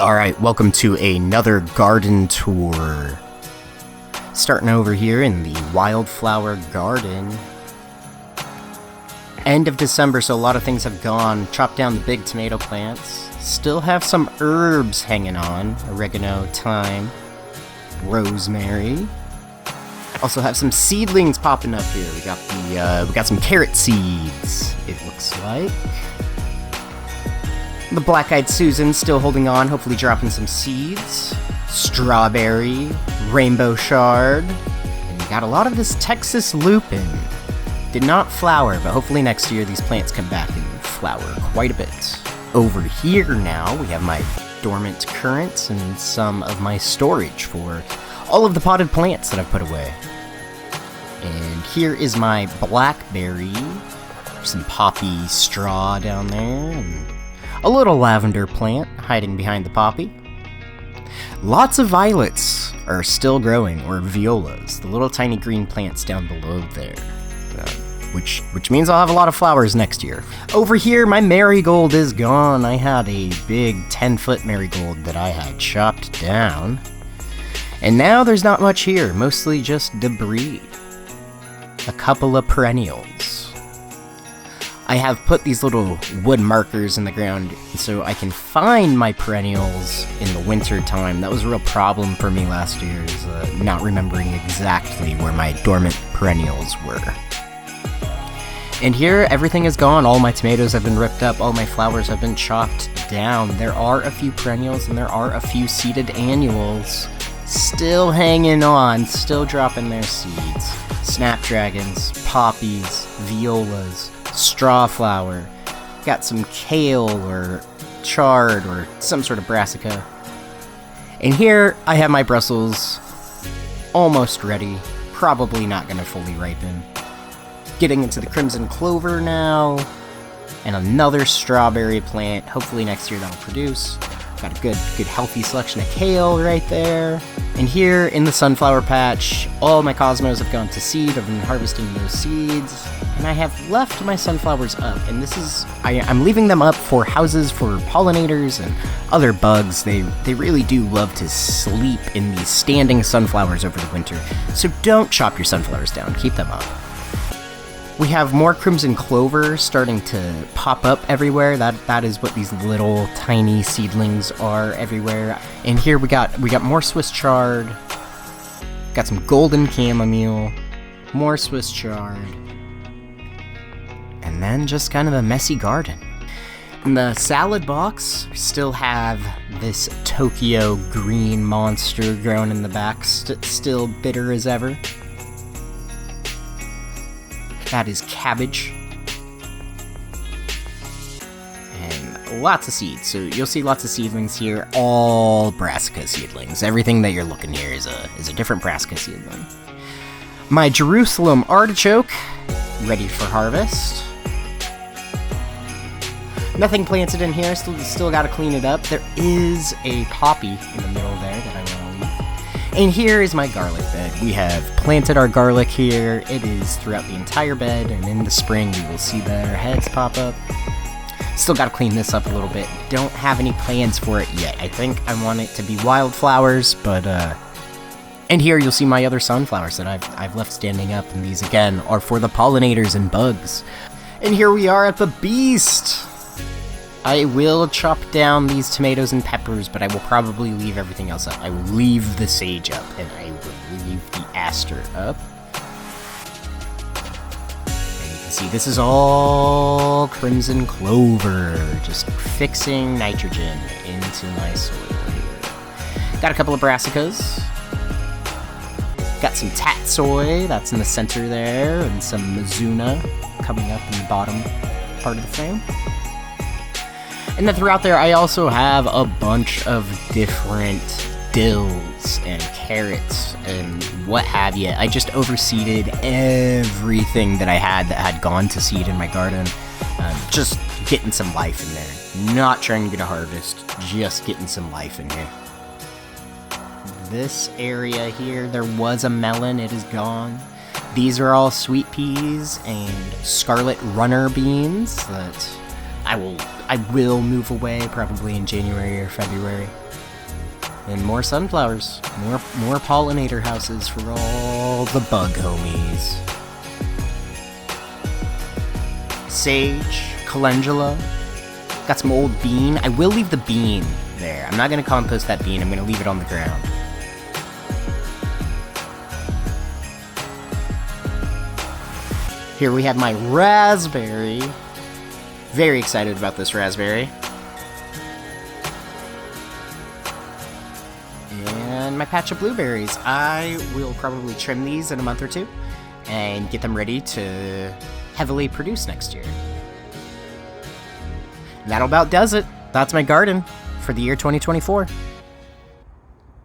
Alright, welcome to another garden tour. Starting over here in the wildflower garden. End of December, so a lot of things have gone. Chopped down the big tomato plants. Still have some herbs hanging on. Oregano, thyme, rosemary. Also have some seedlings popping up here. We got some carrot seeds, it looks like. The black-eyed Susan still holding on, hopefully dropping some seeds. Strawberry, rainbow shard, and we got a lot of this Texas lupin. Did not flower, but hopefully next year these plants come back and flower quite a bit. Over here now, we have my dormant currants and some of my storage for all of the potted plants that I've put away. And here is my blackberry, some poppy straw down there, and a little lavender plant hiding behind the poppy. Lots of violets are still growing, or violas, the little tiny green plants down below there. Which means I'll have a lot of flowers next year. Over here, my marigold is gone. I had a big 10-foot marigold that I had chopped down. And now there's not much here, mostly just debris. A couple of perennials. I have put these little wood markers in the ground so I can find my perennials in the winter time. That was a real problem for me last year, is not remembering exactly where my dormant perennials were. And here, everything is gone. All my tomatoes have been ripped up. All my flowers have been chopped down. There are a few perennials and there are a few seeded annuals still hanging on, still dropping their seeds. Snapdragons, poppies, violas, strawflower, got some kale or chard or some sort of brassica. And here I have my Brussels almost ready, probably not going to fully ripen. Getting into the crimson clover now, and another strawberry plant. Hopefully next year that'll produce. Got a good healthy selection of kale right there. And here in the sunflower patch, all my cosmos have gone to seed. I've been harvesting those seeds. And I have left my sunflowers up, and this is, I'm leaving them up for houses for pollinators and other bugs. They really do love to sleep in these standing sunflowers over the winter. So don't chop your sunflowers down, keep them up. We have more crimson clover starting to pop up everywhere. That is what these little tiny seedlings are everywhere. And here we got more Swiss chard. Got some golden chamomile, more Swiss chard. And then just kind of a messy garden. In the salad box, we still have this Tokyo green monster growing in the back, still bitter as ever. That is cabbage. And lots of seeds. So you'll see lots of seedlings here. All brassica seedlings. Everything that you're looking here is a different brassica seedling. My Jerusalem artichoke, ready for harvest. Nothing planted in here. Still got to clean it up. There is a poppy in the middle there that I want to leave. And here is my garlic bed. We have planted our garlic here. It is throughout the entire bed, and in the spring we will see their heads pop up. Still got to clean this up a little bit. Don't have any plans for it yet. I think I want it to be wildflowers, but and here you'll see my other sunflowers that I've left standing up, and these again are for the pollinators and bugs. And here we are at the beast. I will chop down these tomatoes and peppers, but I will probably leave everything else up. I will leave the sage up, and I will leave the aster up. And you can see this is all crimson clover, just fixing nitrogen into my soil here. Got a couple of brassicas. Got some tatsoi, that's in the center there, and some mizuna coming up in the bottom part of the frame. And then throughout there, I also have a bunch of different dills and carrots and what have you. I just overseeded everything that I had that had gone to seed in my garden. Just getting some life in there. Not trying to get a harvest, just getting some life in here. This area here, there was a melon, it is gone. These are all sweet peas and scarlet runner beans that I will move away probably in January or February. And more sunflowers. More pollinator houses for all the bug homies. Sage, calendula. Got some old bean. I will leave the bean there. I'm not going to compost that bean. I'm going to leave it on the ground. Here we have my raspberry. Very excited about this raspberry. And my patch of blueberries. I will probably trim these in a month or two and get them ready to heavily produce next year. And that about does it. That's my garden for the year 2024.